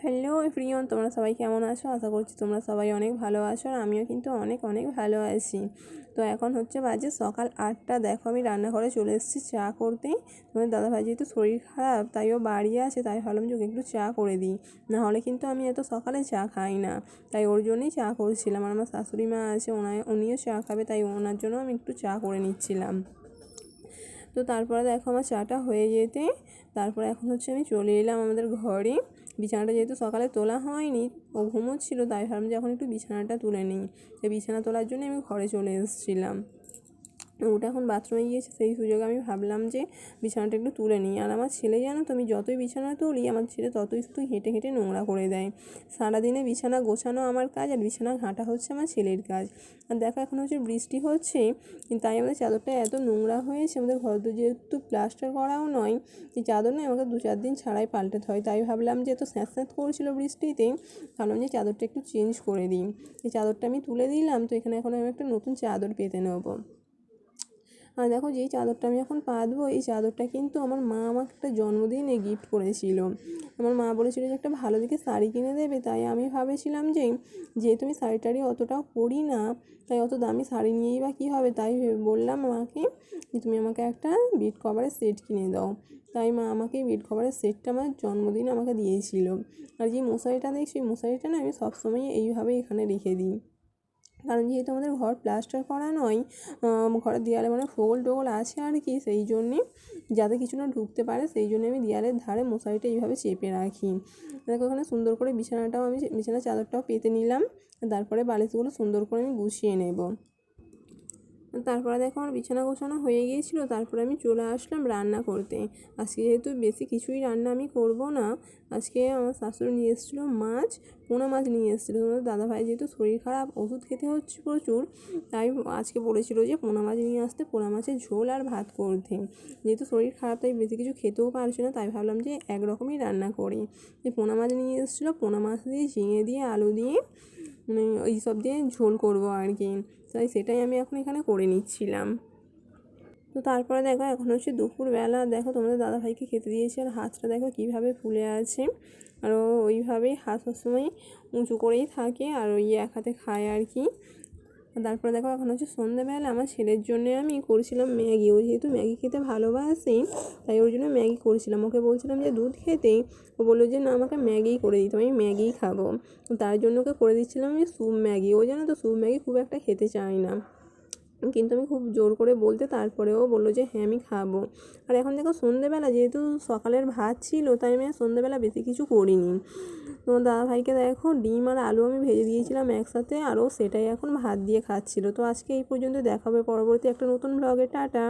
Hello everyone, তোমরা সবাই কেমন আছো? আশা করছি তোমরা সবাই অনেক ভালো আছো, আর আমিও কিন্তু অনেক অনেক ভালো আছি। তো এখন হচ্ছে বাজে সকাল 8টা। দেখো আমি রান্নাঘরে চলে এসেছি চা করতে। তোমাদের দাদাভাই যেহেতু শরীর খারাপ, তাই ও বাড়ি আছে, তাই ভাবলাম যে ওকে একটু চা করে দিই। নাহলে কিন্তু আমি এত সকালে চা খাই না, তাই ওর জন্যই চা করছিলাম। আর আমার শাশুড়ি মা আছে, উনিও চা খাবে, তাই ওনার জন্য আমি একটু চা করে নিচ্ছিলাম। তো তারপরে দেখো আমার চাটা হয়ে যেতে তারপরে এখন হচ্ছে আমি চলে এলাম আমাদের ঘরে। বিছানাটা যেহেতু সকালে তোলা হয়নি, ও ঘুমোচ্ছিল, তাই ভাবলাম যে এখন একটু বিছানাটা তুলে নিই। তো বিছানা তোলার জন্য আমি ঘরে চলে এসেছিলাম। ওটা এখন বাথরুমে গিয়েছে, সেই সুযোগে আমি ভাবলাম যে বিছানাটা একটু তুলে নিই। আর আমার ছেলে, জানো তো, আমি যতই বিছানা তুলি আমার ছেলে ততই শুধু হেঁটে হেঁটে নোংরা করে দেয়। সারাদিনে বিছানা গোছানো আমার কাজ, আর বিছানা ঘাঁটা হচ্ছে আমার ছেলের কাজ। আর দেখো এখন হচ্ছে বৃষ্টি হচ্ছে, তাই আমাদের চাদরটা এত নোংরা হয়েছে। আমাদের ঘর তো যেহেতু প্লাস্টার করাও নয়, এই চাদর নয়, আমাকে 2-4 দিন ছাড়াই পাল্টাতে হয়। তাই ভাবলাম যে এত স্যাঁত স্যাঁত করছিল বৃষ্টিতে, ভাবলাম যে চাদরটা একটু চেঞ্জ করে দিই। এই চাদরটা আমি তুলে দিলাম, তো এখানে এখন আমি একটা নতুন চাদর পেতে নেবো। আর দেখো যেই চাদরটা আমি এখন পাতবো, এই চাদরটা কিন্তু আমার মা আমাকে একটা জন্মদিনে গিফট করেছিল। আমার মা বলেছিল যে একটা ভালো দেখে শাড়ি কিনে দেবে, তাই আমি ভাবেছিলাম যে যেহেতু আমি শাড়ি টাড়ি অতটাও পরি না, তাই অত দামি শাড়ি নিয়েই বা কী হবে, তাই বললাম মাকে যে তুমি আমাকে একটা বেড কভারের সেট কিনে দাও। তাই মা আমাকে এই বেড কভারের সেটটা আমার জন্মদিনে আমাকে দিয়েছিল। আর যে মশারিটা দেখছি, ওই মশারিটা না আমি সবসময় এইভাবেই এখানে রেখে দিই। কারণ যেহেতু আমাদের ঘর প্লাস্টার করা নয়, ঘরের দেওয়ালে মানে ফোগল টোগল আছে আর কি, সেই জন্যে যাতে কিছু না ঢুকতে পারে, সেই জন্য আমি দেওয়ালের ধারে মশারিটা এইভাবে চেপে রাখি। দেখো ওখানে সুন্দর করে বিছানার চাদরটাও পেতে নিলাম। তারপরে বালিশগুলো সুন্দর করে আমি গুছিয়ে নেব। তারপরে দেখো আমার বিছানা গোছানো হয়ে গিয়েছিলো। তারপরে আমি চলে আসলাম রান্না করতে। আজকে যেহেতু বেশি কিছুই রান্না আমি করব না, আজকে আমার শাশুড়ি নিয়ে এসেছিলো মাছ, পোনা মাছ নিয়ে এসেছিলো। তোমাদের দাদাভাই যেহেতু শরীর খারাপ, ওষুধ খেতে হচ্ছে প্রচুর, তাই আজকে বলেছিল যে পোনা মাছ নিয়ে আসতে, পোনা মাছের ঝোল আর ভাত করতে। যেহেতু শরীর খারাপ, তাই বেশি কিছু খেতেও পারছে না, তাই ভাবলাম যে একরকমই রান্না করি। যে পোনা মাছ নিয়ে এসেছিলো, পোনা মাছ দিয়ে ঝিঙে দিয়ে আলু দিয়ে মানে ওই সব দিয়ে ঝোল করবো আর কি, তাই সেটাই আমি এখন এখানে করে নিচ্ছিলাম। তো তারপরে দেখো এখন হচ্ছে দুপুরবেলা। দেখো তোমাদের দাদাভাইকে খেতে দিয়েছে, আর হাতটা দেখো কীভাবে ফুলে আছে। আর ও ওইভাবেই হাত সবসময় উঁচু করেই থাকে, আর ওই এক হাতে খায় আর কি। তারপরে দেখো এখন হচ্ছে সন্ধ্যেবেলা। আমার ছেলের জন্য আমি করেছিলাম ম্যাগি। ও যেহেতু ম্যাগি খেতে ভালোবাসে, তাই ওর জন্য ম্যাগি করেছিলাম। ওকে বলছিলাম যে দুধ খেতে, ও বললো যে না, আমাকে ম্যাগিই করে দিতে, আমি ম্যাগিই খাবো। তার জন্য ওকে করে দিচ্ছিলাম আমি স্যুপ ম্যাগি। ও জানো তো স্যুপ ম্যাগি খুব একটা খেতে চায় না, কিন্তু আমি খুব জোর করে বলতে তারপরেও বললো যে হ্যাঁ আমি খাবো। আর এখন দেখো সন্ধ্যেবেলা, যেহেতু সকালের ভাত ছিল, তাই আমি সন্ধ্যেবেলা বেশি কিছু করিনি। তোমার দাদাভাইকে দেখো ডিম আর আলু আমি ভেজে দিয়েছিলাম একসাথে, আরও সেটাই এখন ভাত দিয়ে খাচ্ছিল। তো আজকে এই পর্যন্ত, দেখাবে পরবর্তী একটা নতুন ব্লগে। টাটা।